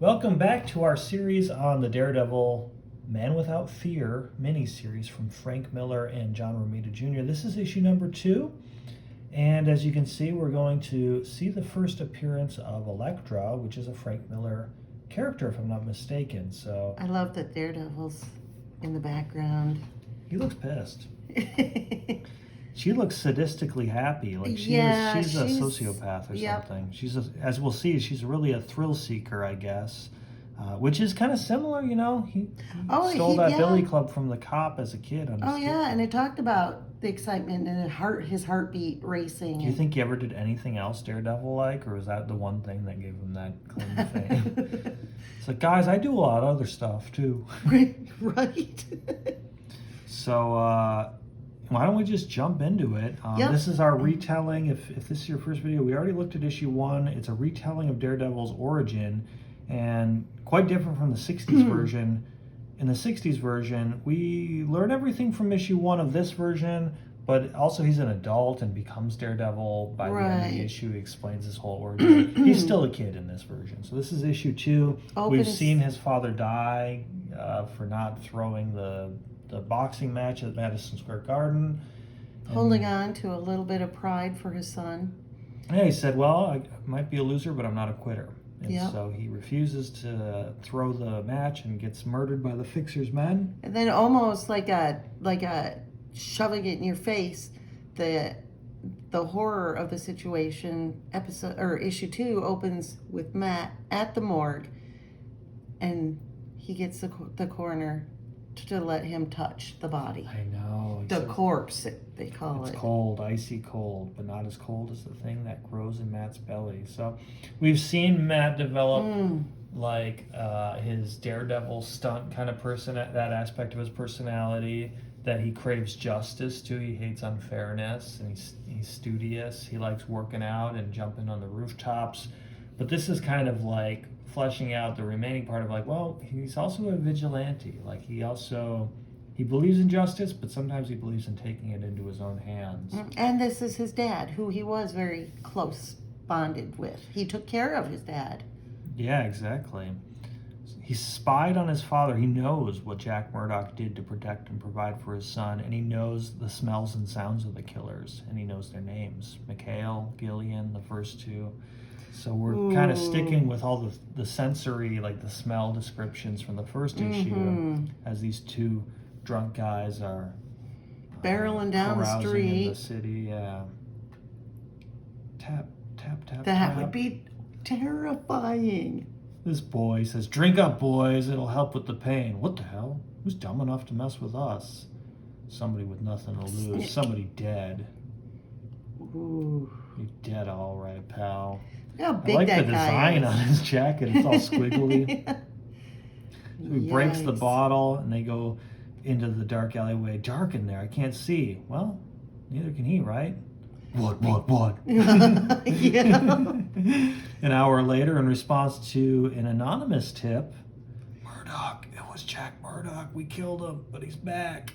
Welcome back to our series on the Daredevil Man Without Fear mini-series from Frank Miller and John Romita Jr. This is issue number 2, and as you can see, we're going to see the first appearance of Elektra, which is a Frank Miller character, if I'm not mistaken. So I love that Daredevil's in the background. he looks pissed. She looks sadistically happy, like she's a sociopath or something. As we'll see, she's really a thrill seeker, I guess, which is kind of similar, you know. He stole that billy club from the cop as a kid. And it talked about the excitement and his heartbeat racing. Do you think he ever did anything else Daredevil-like, or was that the one thing that gave him that claim to fame? It's like, guys, I do a lot of other stuff too. Right. So, why don't we just jump into it? This is our retelling. If this is your first video, we already looked at issue 1. It's a retelling of Daredevil's origin, and quite different from the 60s version. In the 60s version, we learn everything from issue 1 of this version, but also he's an adult and becomes Daredevil by the end of the issue. He explains his whole origin. He's still a kid in this version. So this is issue 2. We've seen his father die for not throwing the boxing match at Madison Square Garden. Holding on to a little bit of pride for his son. Yeah, he said, well, I might be a loser, but I'm not a quitter. And so he refuses to throw the match and gets murdered by the Fixer's men. And then almost like a shoving it in your face, the horror of the situation. Issue 2 opens with Matt at the morgue, and he gets the coroner to let him touch the body. I know. The corpse, they call it. It's cold, icy cold, but not as cold as the thing that grows in Matt's belly. So we've seen Matt develop his Daredevil stunt kind of person, that aspect of his personality, that he craves justice too. He hates unfairness, and he's studious. He likes working out and jumping on the rooftops. But this is kind of like fleshing out the remaining part of he's also a vigilante. Like he believes in justice, but sometimes he believes in taking it into his own hands. And this is his dad, who he was very close bonded with. He took care of his dad. Yeah, exactly. He spied on his father. He knows what Jack Murdock did to protect and provide for his son, and he knows the smells and sounds of the killers, and he knows their names. Mikhail, Gillian, the first two. So we're kind of sticking with all the sensory, like the smell descriptions from the first issue, as these two drunk guys are barreling down the street in the city. Yeah. Tap, tap, tap. That would be terrifying. This boy says, "Drink up, boys. It'll help with the pain." What the hell? Who's dumb enough to mess with us? Somebody with nothing to lose. Somebody dead. Ooh. You're dead, all right, pal. How big I like that the guy design is. on his jacket. It's all squiggly. So he breaks the bottle, and they go into the dark alleyway. Dark in there. I can't see. Well, neither can he, right? What? Yeah. An hour later, in response to an anonymous tip, Murdoch, it was Jack Murdoch. We killed him, but he's back.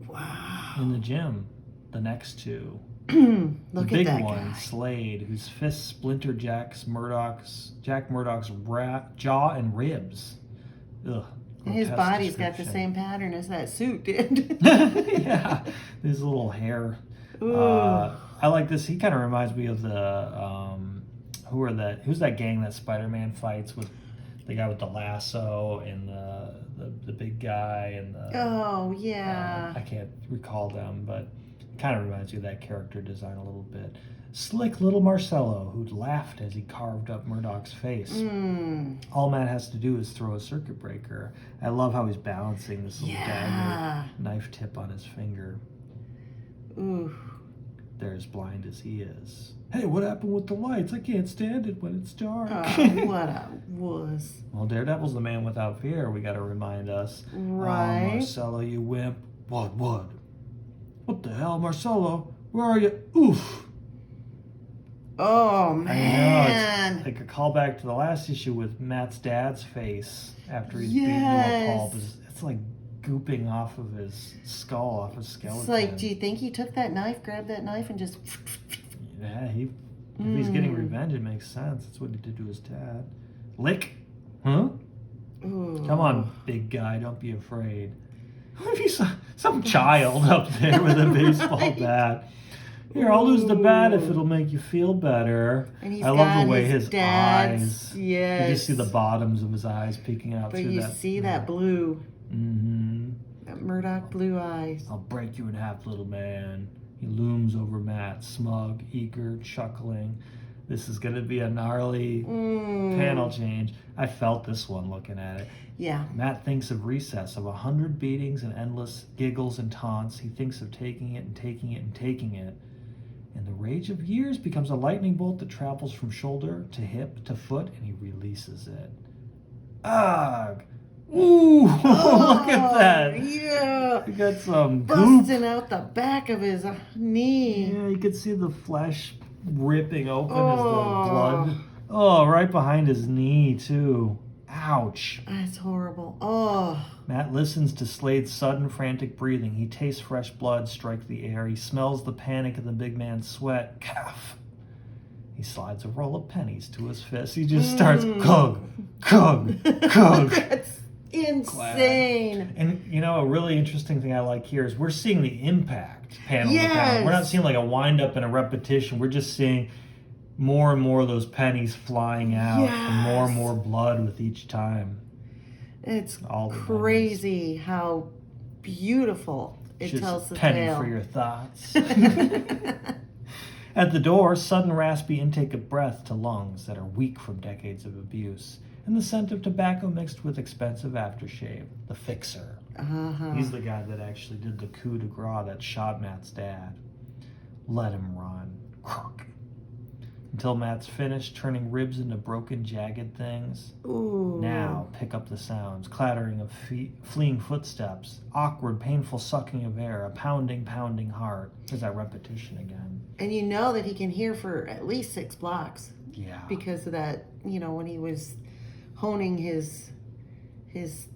Wow. In the gym, the next two. Look the big at that one, guy. Slade, whose fists splintered Jack Murdoch's jaw and ribs. Ugh. And his body's got the same pattern as that suit did. Yeah, his little hair. I like this. He kind of reminds me of the who's that gang that Spider-Man fights with, the guy with the lasso and the big guy and the I can't recall them, but it kind of reminds me of that character design a little bit. Slick little Marcello, who laughed as he carved up Murdoch's face. All Matt has to do is throw a circuit breaker. I love how he's balancing this little dagger knife tip on his finger. Ooh. They're as blind as he is. Hey, what happened with the lights? I can't stand it when it's dark. What a wuss. Well, Daredevil's the man without fear, we got to remind us. Right. Oh, Marcello, you wimp. What? What the hell, Marcello? Where are you? Oof. Oh, man. I know, it's like a callback to the last issue with Matt's dad's face after he's beaten to a pulp. It's like gooping off of his skull, off his skeleton. It's like, do you think he took that knife, grabbed that knife, and just... Yeah, if he's getting revenge, it makes sense. That's what he did to his dad. Lick. Huh? Ooh. Come on, big guy, don't be afraid. What if you saw some child up there with a baseball bat? Here, I'll lose the bat if it'll make you feel better. And he's I love got the way his dad's, eyes. yes. You just see the bottoms of his eyes peeking out But through you that. see that blue. Mm-hmm. That Murdoch blue eyes. I'll break you in half, little man. He looms over Matt, smug, eager, chuckling. This is going to be a gnarly panel change. I felt this one looking at it. Yeah. Matt thinks of recess, of 100 beatings and endless giggles and taunts. He thinks of taking it and taking it and taking it. And the rage of years becomes a lightning bolt that travels from shoulder to hip to foot, and he releases it. Ugh! Ooh! Look at that! Yeah! We got some busting goop. out the back of his knee. Yeah, you could see the flesh ripping open as the blood. Oh, right behind his knee, too. Ouch. That's horrible. Oh. Matt listens to Slade's sudden, frantic breathing. He tastes fresh blood strike the air. He smells the panic in the big man's sweat. Cough. He slides a roll of pennies to his fist. He just starts cug, cug, cug. That's insane. And you know, a really interesting thing I like here is we're seeing the impact panel to panel. Yes. We're not seeing like a wind up and a repetition. We're just seeing more and more of those pennies flying out and more blood with each time. It's all crazy how beautiful it just tells the penny tale. for your thoughts. At the door, sudden raspy intake of breath to lungs that are weak from decades of abuse, and the scent of tobacco mixed with expensive aftershave. The fixer. He's the guy that actually did the coup de grace that shot Matt's dad. Let him run. Crook. Until Matt's finished turning ribs into broken, jagged things. Ooh. Now, pick up the sounds. Clattering of fleeing footsteps. Awkward, painful sucking of air. A pounding, pounding heart. There's that repetition again. And you know that he can hear for at least 6 blocks. Yeah. Because of that, you know, when he was honing his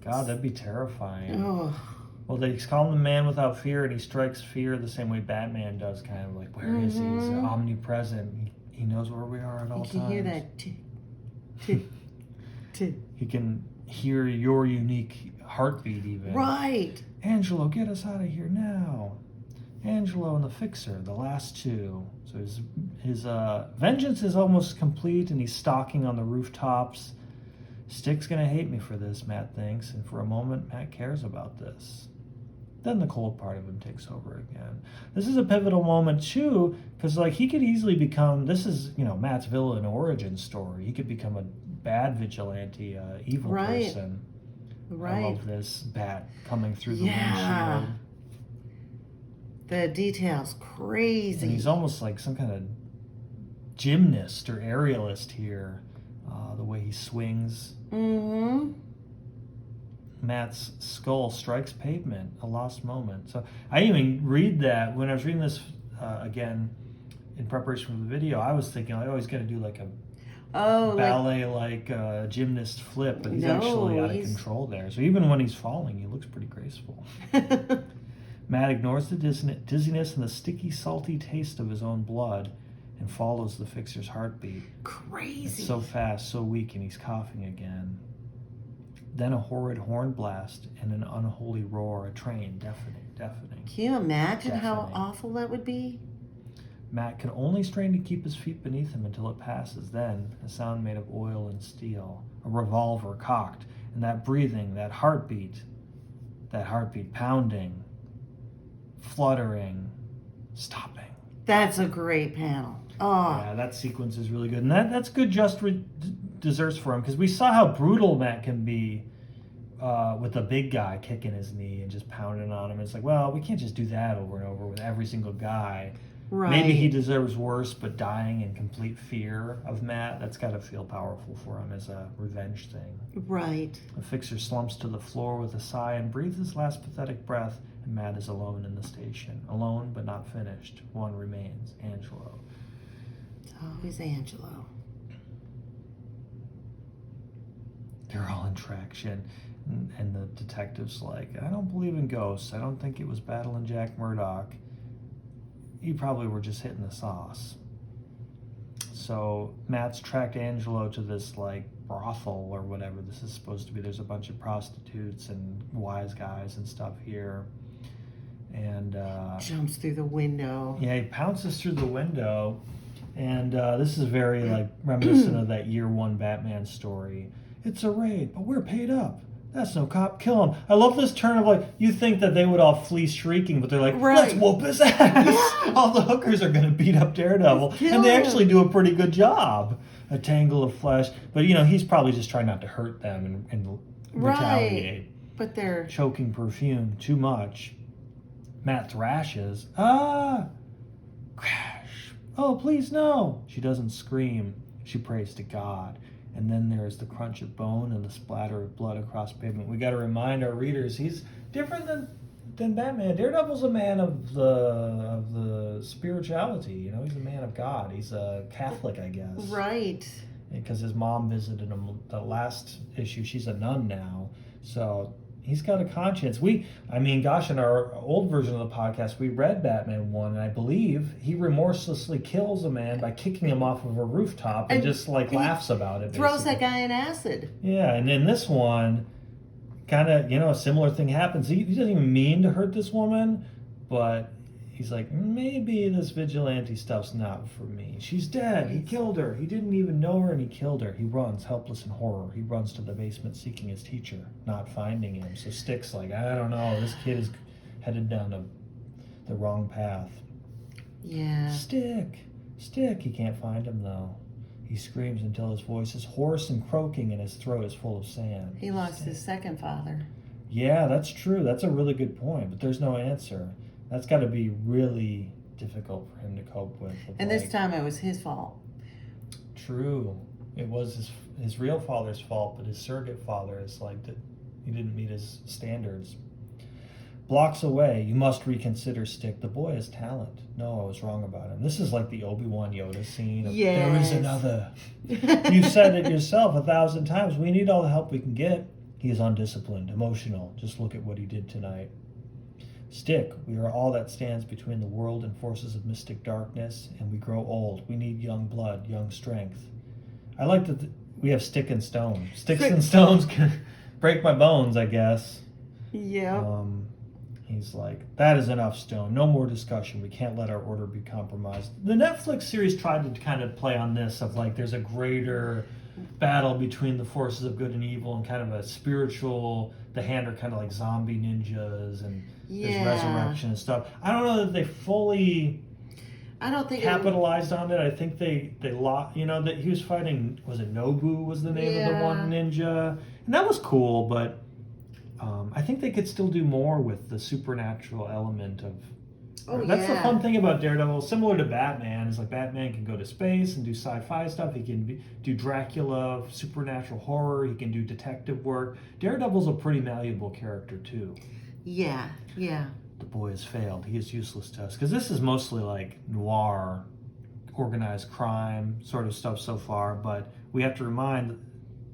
God, that'd be terrifying. Oh. Well, they call him the man without fear, and he strikes fear the same way Batman does, kind of like, where is he? He's omnipresent. He knows where we are at all times. You can hear that tick, tick, tick. He can hear your unique heartbeat even. Right. Angelo, get us out of here now. Angelo and the Fixer, the last two. So his vengeance is almost complete, and he's stalking on the rooftops. Stick's gonna hate me for this, Matt thinks, and for a moment, Matt cares about this. Then the cold part of him takes over again. This is a pivotal moment too, because like he could easily become. This is Matt's villain origin story. He could become a bad vigilante, evil person. Right. I love this bat coming through the windshield. The details crazy. And he's almost like some kind of gymnast or aerialist here. The way he swings. Matt's skull strikes pavement, a lost moment. So I even read that when I was reading this again in preparation for the video. I was thinking, like, he's going to do like a ballet like gymnast flip, but he's actually out of control there. So even when he's falling, he looks pretty graceful. Matt ignores the dizziness and the sticky, salty taste of his own blood and follows the Fixer's heartbeat. Crazy. It's so fast, so weak, and he's coughing again. Then a horrid horn blast and an unholy roar, a train, deafening. Can you imagine how awful that would be? Matt can only strain to keep his feet beneath him until it passes. Then, a sound made of oil and steel, a revolver cocked, and that breathing, that heartbeat pounding, fluttering, stopping. That's a great panel. Oh. Yeah, that sequence is really good. And that's good desserts for him, because we saw how brutal Matt can be with a big guy kicking his knee and just pounding on him. It's like, well, we can't just do that over and over with every single guy. Right. Maybe he deserves worse, but dying in complete fear of Matt, that's got to feel powerful for him as a revenge thing. Right. The Fixer slumps to the floor with a sigh and breathes his last pathetic breath, and Matt is alone in the station. Alone, but not finished. One remains, Angelo. It's always Angelo. They're all in traction, and the detective's like, I don't believe in ghosts. I don't think it was battling Jack Murdoch. You probably were just hitting the sauce. So Matt's tracked Angelo to this like brothel or whatever this is supposed to be. There's a bunch of prostitutes and wise guys and stuff here. And jumps through the window. Yeah, he pounces through the window. And this is very like reminiscent of that year one Batman story. It's a raid, but we're paid up. That's no cop. Kill him. I love this turn of like, you think that they would all flee shrieking, but they're like, let's whoop his ass. Yeah. All the hookers are going to beat up Daredevil. And they actually do a pretty good job. A tangle of flesh. But, you know, he's probably just trying not to hurt them and retaliate. But they're... choking perfume too much. Matt thrashes. Crash. Oh, please, no. She doesn't scream. She prays to God. And then there's the crunch of bone and the splatter of blood across pavement. We got to remind our readers he's different than Batman. Daredevil's a man of the spirituality. You know, he's a man of God. He's a Catholic, I guess. Right. Because his mom visited him the last issue. She's a nun now, so he's got a conscience. In our old version of the podcast, we read Batman 1, and I believe he remorselessly kills a man by kicking him off of a rooftop and just like laughs about it. Throws that guy in acid. Yeah, and in this one, kind of, you know, a similar thing happens. He doesn't even mean to hurt this woman, but he's like, maybe this vigilante stuff's not for me. She's dead. He killed her. He didn't even know her, and he killed her. He runs, helpless in horror. He runs to the basement seeking his teacher, not finding him. So Stick's like, I don't know. This kid is headed down the wrong path. Yeah. Stick. He can't find him, though. He screams until his voice is hoarse and croaking and his throat is full of sand. He lost his second father. Yeah, that's true. That's a really good point, but there's no answer. That's got to be really difficult for him to cope with. And this time it was his fault. True. It was his real father's fault, but his surrogate father is like that. He didn't meet his standards. Blocks away, you must reconsider, Stick. The boy has talent. No, I was wrong about him. This is like the Obi-Wan Yoda scene of, there is another. You said it yourself 1,000 times. We need all the help we can get. He is undisciplined, emotional. Just look at what he did tonight. Stick, we are all that stands between the world and forces of mystic darkness, and we grow old. We need young blood, young strength. I like that we have Stick and Stone. Sticks and stones can break my bones, I guess. Yeah. He's like, that is enough, Stone. No more discussion. We can't let our order be compromised. The Netflix series tried to kind of play on this of like there's a greater battle between the forces of good and evil and kind of a spiritual, the Hand are kind of like zombie ninjas and there's resurrection and stuff. I don't know that they fully capitalized on it. I think they lost, you know, that he was fighting, was it Nobu was the name of the one ninja? And that was cool, but I think they could still do more with the supernatural element of. That's the fun thing about Daredevil. Similar to Batman, is like Batman can go to space and do sci-fi stuff. He can do Dracula, supernatural horror. He can do detective work. Daredevil's a pretty malleable character too. Yeah. The boy has failed. He is useless to us because this is mostly like noir, organized crime sort of stuff so far. But we have to remind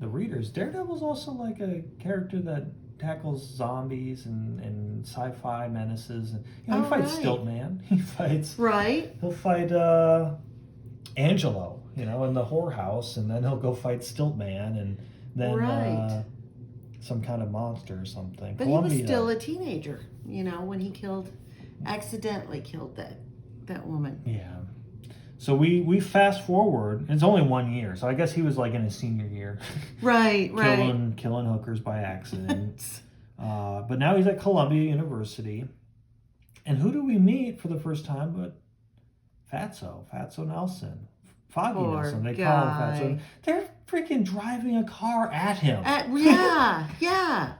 the readers, Daredevil's also like a character that tackles zombies and sci-fi menaces. And, you know, he fights Stiltman. He fights. Right. He'll fight Angelo, you know, in the whorehouse, and then he'll go fight Stiltman, and then some kind of monster or something. But Columbia, he was still a teenager, you know, when he accidentally killed that woman. Yeah. So we fast forward. It's only 1 year, so I guess he was like in his senior year. Right. Killing hookers by accident. But now he's at Columbia University. And who do we meet for the first time but Fatso Nelson. Foggy Nelson, they call him Fatso. They're freaking driving a car at him. Yeah.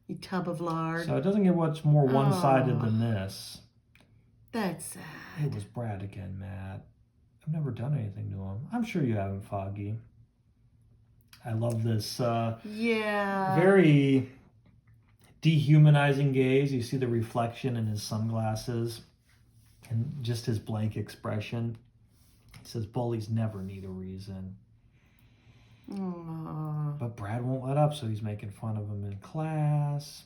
You tub of lard. So it doesn't get much more one-sided than this. That's sad. It was Brad again, Matt. I've never done anything to him. I'm sure you haven't, Foggy. I love this very dehumanizing gaze. You see the reflection in his sunglasses and just his blank expression. He says, bullies never need a reason. Aww. But Brad won't let up, so he's making fun of him in class.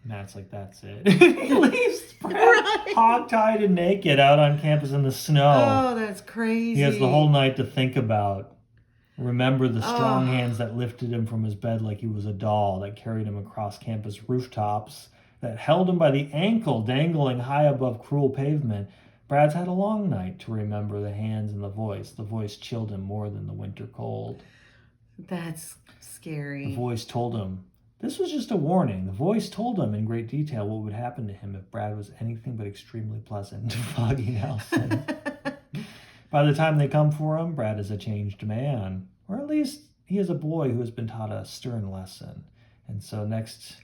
Matt's like, that's it. He leaves Brad hog-tied and naked out on campus in the snow. Oh, that's crazy. He has the whole night to think about Remember the strong hands that lifted him from his bed like he was a doll, that carried him across campus rooftops, that held him by the ankle, dangling high above cruel pavement. Brad's had a long night to remember the hands and the voice. The voice chilled him more than the winter cold. That's scary. The voice told him. This was just a warning. The voice told him in great detail what would happen to him if Brad was anything but extremely pleasant to Foggy Nelson. By the time they come for him, Brad is a changed man. Or at least he is a boy who has been taught a stern lesson. And so next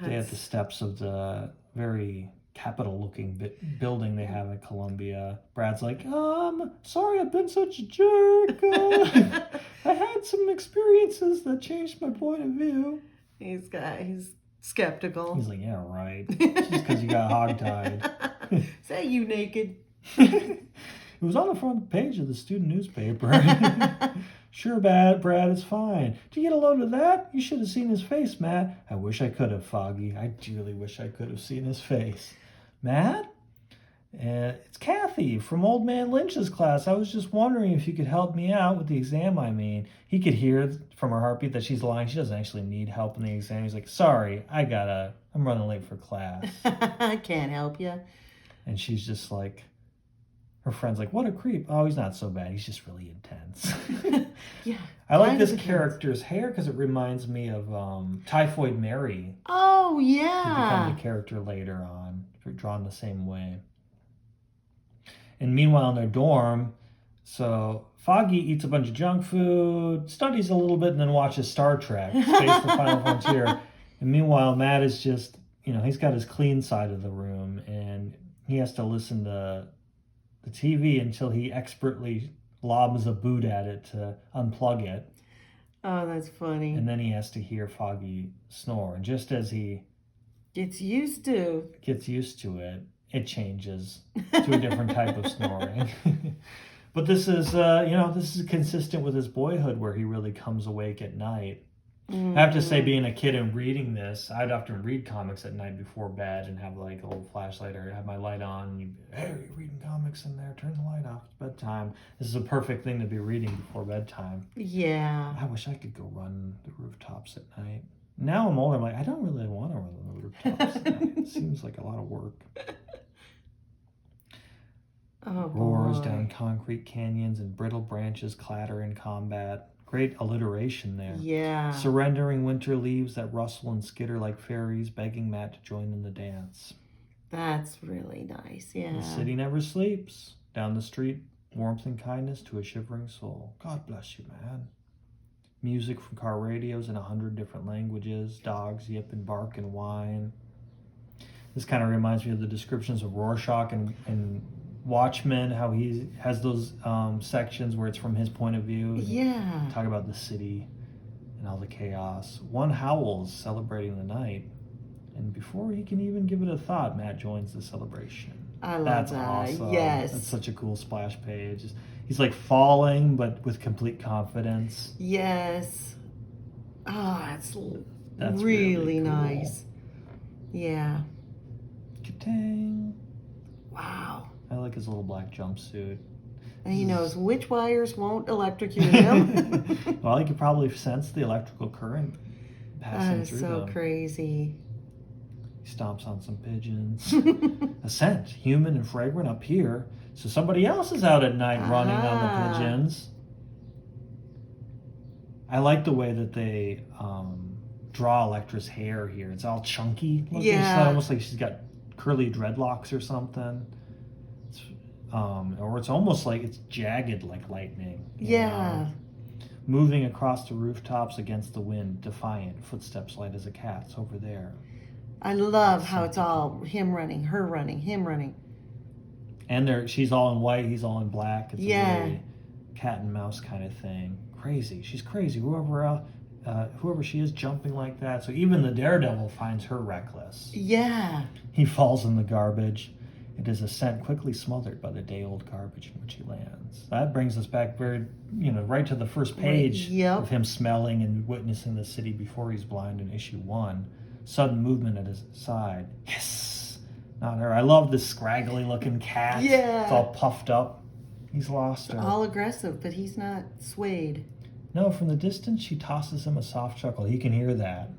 day at the steps of the very Capitol-looking building they have at Columbia, Brad's like, sorry I've been such a jerk. I had some experiences that changed my point of view. He's skeptical. He's like, yeah, right. Just because you got hogtied. Say you naked. It was on the front page of the student newspaper. Sure, Brad, it's fine. Do you get a load of that? You should have seen his face, Matt. I wish I could have, Foggy. I dearly wish I could have seen his face. Matt? It's Kathy from Old Man Lynch's class. I was just wondering if you could help me out with the exam, I mean. He could hear from her heartbeat that she's lying. She doesn't actually need help in the exam. He's like, sorry, I'm running late for class. I can't help you. And she's just like, her friend's like, what a creep. Oh, he's not so bad. He's just really intense. Yeah. I like this character's hair because it reminds me of Typhoid Mary. Oh, Who yeah. becomes a character later on, drawn the same way. And meanwhile in their dorm, so Foggy eats a bunch of junk food, studies a little bit, and then watches Star Trek, Space the Final Frontier. And meanwhile, Matt is just, he's got his clean side of the room, and he has to listen to the TV until he expertly lobs a boot at it to unplug it. Oh, that's funny. And then he has to hear Foggy snore. And just as he gets used to it, it changes to a different type of snoring. But this is consistent with his boyhood where he really comes awake at night. Mm-hmm. I have to say, being a kid and reading this, I'd often read comics at night before bed and have like a little flashlight or have my light on. And hey, are you reading comics in there? Turn the light off. It's bedtime. This is a perfect thing to be reading before bedtime. Yeah. I wish I could go run the rooftops at night. Now I'm older, I'm like, I don't really want to run the rooftops at night. It seems like a lot of work. Roars down concrete canyons and brittle branches clatter in combat. Great alliteration there. Yeah. Surrendering winter leaves that rustle and skitter like fairies, begging Matt to join in the dance. That's really nice, yeah. The city never sleeps. Down the street, warmth and kindness to a shivering soul. God bless you, man. Music from car radios in 100 different languages. Dogs yip and bark and whine. This kind of reminds me of the descriptions of Rorschach and Watchmen, how he has those sections where it's from his point of view. Yeah. Talk about the city and all the chaos. One howls, celebrating the night. And before he can even give it a thought, Matt joins the celebration. I love That's that. awesome. Yes. That's such a cool splash page. He's like falling, but with complete confidence. Yes. Oh, that's really really cool. Nice. Yeah. Ka-tang. Wow. I like his little black jumpsuit. And he knows which wires won't electrocute him. Well, he could probably sense the electrical current passing through them. That is so crazy. He stomps on some pigeons. A scent, human and fragrant up here. So somebody else is out at night running on the pigeons. I like the way that they draw Electra's hair here. It's all chunky looking. Yeah. It's almost like she's got curly dreadlocks or something. Or it's almost like it's jagged like lightning. Yeah. Moving across the rooftops against the wind, defiant, footsteps light as a cat's over there. I love how it's all him running, her running, him running. And she's all in white, he's all in black. It's Yeah. a really cat and mouse kind of thing. Crazy. She's crazy. Whoever she is jumping like that. So even the Daredevil finds her reckless. Yeah. He falls in the garbage. It is a scent quickly smothered by the day-old garbage in which he lands. That brings us back right to the first page of him smelling and witnessing the city before he's blind in issue 1. Sudden movement at his side. Yes! Not her. I love this scraggly-looking cat. Yeah. It's all puffed up. He's lost her. All aggressive, but he's not swayed. No, from the distance, she tosses him a soft chuckle. He can hear that.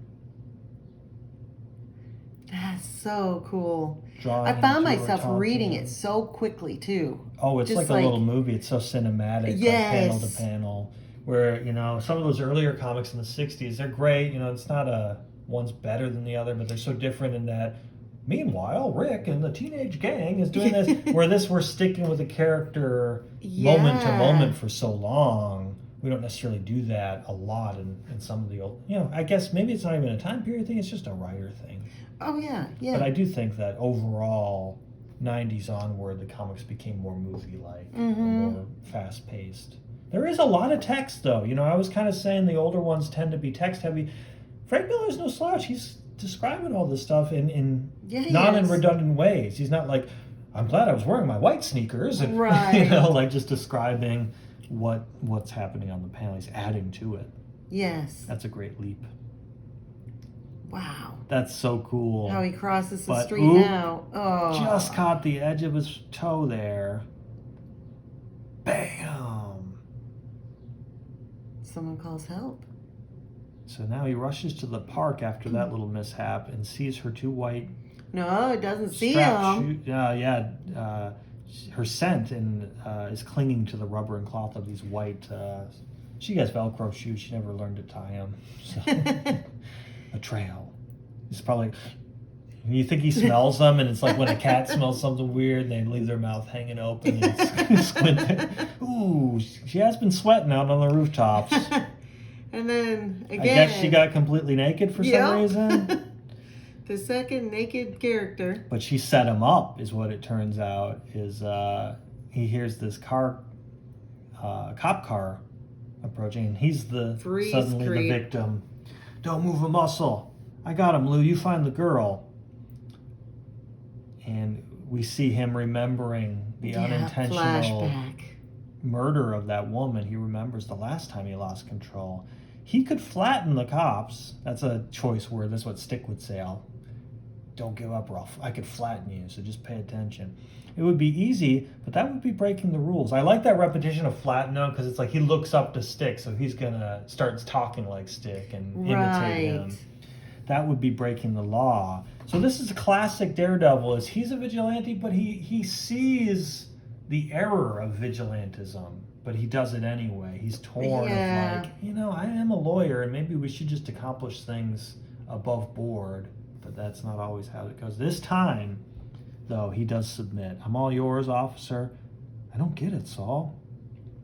That's so cool. Drawing I found into her, myself taunting reading him. it so quickly, too. Oh, it's Just like a little movie. It's so cinematic, like panel to Yes. panel. Where, some of those earlier comics in the 60s, they're great. It's not one's better than the other, but they're so different in that. Meanwhile, Rick and the teenage gang is doing this. Where we're sticking with a character moment to moment for so long. We don't necessarily do that a lot in some of the old. I guess maybe it's not even a time period thing. It's just a writer thing. Oh, yeah, yeah. But I do think that overall, 90s onward, the comics became more movie-like, more fast-paced. There is a lot of text, though. I was kind of saying the older ones tend to be text-heavy. Frank Miller's no slouch. He's describing all this stuff in not in redundant ways. He's not like, I'm glad I was wearing my white sneakers. And, right. Like just describing what's happening on the panel. He's adding to it. Yes. That's a great leap. Wow. That's so cool. How he crosses the street now. Oh. Just caught the edge of his toe there. Bam. Someone calls help. So now he rushes to the park after that little mishap and sees her two white. No, it doesn't see him. Her scent is clinging to the rubber and cloth of these white. She has Velcro shoes. She never learned to tie them. So. A trail. It's probably. You think he smells them, and it's like when a cat smells something weird, and they leave their mouth hanging open and squinting. Ooh, she has been sweating out on the rooftops. And then again, I guess she got completely naked for some reason. The second naked character. But she set him up, is what it turns out. Is he hears this cop car approaching, and he's suddenly the victim. Don't move a muscle. I got him, Lou. You find the girl. And we see him remembering the unintentional flashback. Murder of that woman. He remembers the last time he lost control. He could flatten the cops. That's a choice word. That's what Stick would say. Don't give up, Ralph. I could flatten you, so just pay attention. It would be easy, but that would be breaking the rules. I like that repetition of flatten him because it's like he looks up to Stick, so he's going to start talking like Stick and imitate him. That would be breaking the law. So this is a classic Daredevil. He's a vigilante, but he sees the error of vigilantism, but he does it anyway. He's torn of like, I am a lawyer, and maybe we should just accomplish things above board, but that's not always how it goes. This time, though, he does submit. I'm all yours, officer. I don't get it, Saul.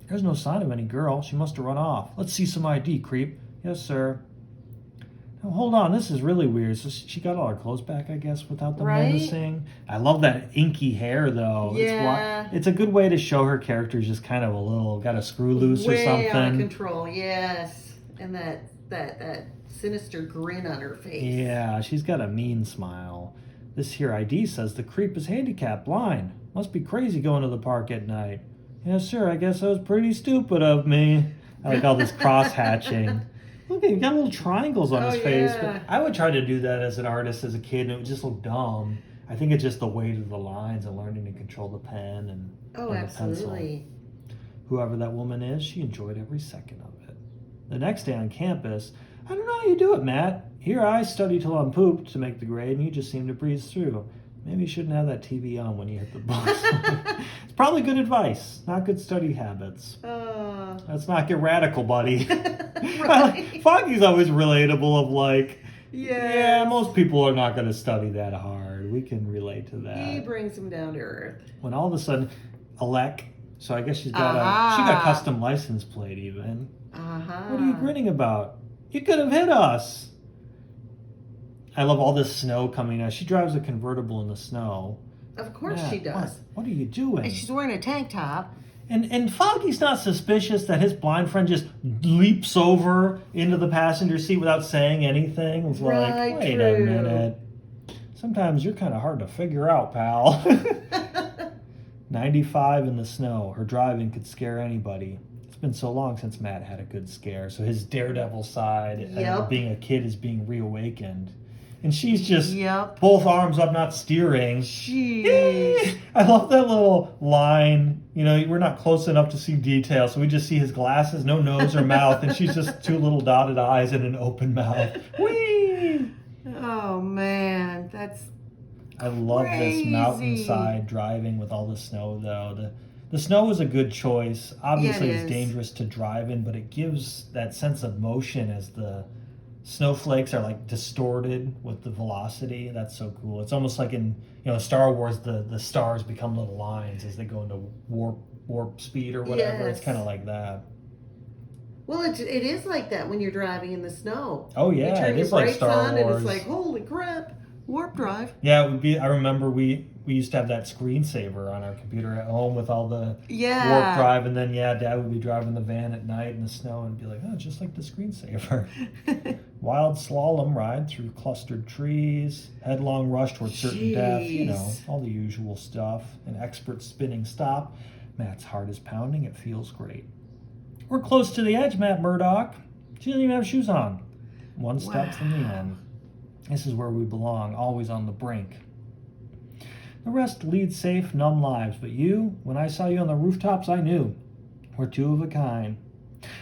There's no sign of any girl. She must have run off. Let's see some ID, creep. Yes, sir. Now, hold on. This is really weird. So she got all her clothes back, I guess, without them noticing. I love that inky hair, though. Yeah. It's a good way to show her character is just kind of got a screw loose or something. Way out of control, yes. And that sinister grin on her face. Yeah, she's got a mean smile. This here ID says the creep is handicapped, blind. Must be crazy going to the park at night. Yes, sir, I guess that was pretty stupid of me. I like all this cross-hatching. Look, he's got little triangles on his face. But I would try to do that as an artist, as a kid, and it would just look dumb. I think it's just the weight of the lines and learning to control the pen and the pencil. Whoever that woman is, she enjoyed every second of it. The next day on campus, I don't know how you do it, Matt. Here I study till I'm pooped to make the grade, and you just seem to breeze through. Maybe you shouldn't have that TV on when you hit the bus. It's probably good advice, not good study habits. Let's not get radical, buddy. Foggy's always relatable of like, yeah, most people are not going to study that hard. We can relate to that. He brings him down to earth. When all of a sudden, Alec, so I guess she got custom license plate even. What are you grinning about? You could have hit us. I love all this snow coming out. She drives a convertible in the snow. Of course she does. What are you doing? And she's wearing a tank top. And Foggy's not suspicious that his blind friend just leaps over into the passenger seat without saying anything. It's like, wait a minute. Sometimes you're kind of hard to figure out, pal. 95 in the snow. Her driving could scare anybody. It's been so long since Matt had a good scare. So his Daredevil side, being a kid, is being reawakened. And she's just Yep. both arms up, not steering. Jeez. I love that little line. You know, we're not close enough to see detail, so we just see his glasses, no nose or mouth, and she's just two little dotted eyes and an open mouth. Whee! Oh man, that's I love this mountainside driving with all the snow, though. The snow is a good choice. Obviously, it's dangerous to drive in, but it gives that sense of motion as the snowflakes are like distorted with the velocity. That's so cool. It's almost like in Star Wars, the stars become little lines as they go into warp speed or whatever. Yes. It's kind of like that. Well, it is like that when you're driving in the snow. Oh yeah, you turn it your is like brakes Star on Wars. And it's like, holy crap, warp drive. Yeah, it would be. I remember we used to have that screensaver on our computer at home with all the warp drive, and then Dad would be driving the van at night in the snow and be like, oh, just like the screensaver. Wild slalom ride through clustered trees, headlong rush towards certain death, all the usual stuff. An expert spinning stop. Matt's heart is pounding. It feels great. We're close to the edge, Matt Murdock. She doesn't even have shoes on. One step from the end. This is where we belong, always on the brink. The rest lead safe, numb lives, but you, when I saw you on the rooftops, I knew. We're two of a kind.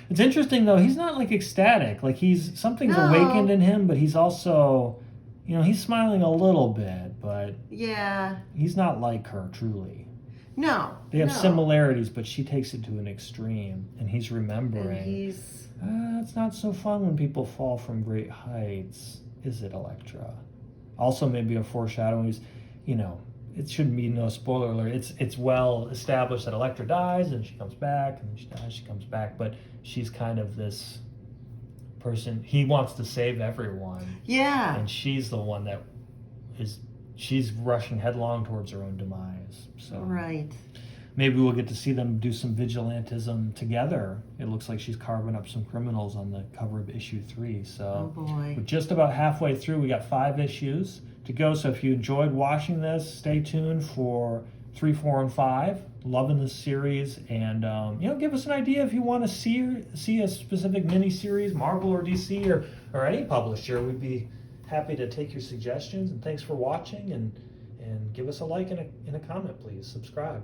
It's interesting, though, he's not, like, ecstatic. Like, something's awakened in him, but he's also, he's smiling a little bit, but he's not like her, truly. No. They have similarities, but she takes it to an extreme, and he's remembering. And It's not so fun when people fall from great heights, is it, Elektra? Also, maybe a foreshadowing is, it shouldn't be no spoiler alert. It's well established that Elektra dies, and she comes back, and then she dies, she comes back, but she's kind of this person. He wants to save everyone. Yeah. And she's the one that she's rushing headlong towards her own demise. So right. Maybe we'll get to see them do some vigilantism together. It looks like she's carving up some criminals on the cover of issue 3. So oh boy. We're just about halfway through. We got 5 issues to go. So if you enjoyed watching this, stay tuned for 3, 4, and 5. Loving this series, and give us an idea if you want to see a specific mini-series, Marvel or DC or any publisher. We'd be happy to take your suggestions. And thanks for watching, and give us a like and a comment, please. Subscribe.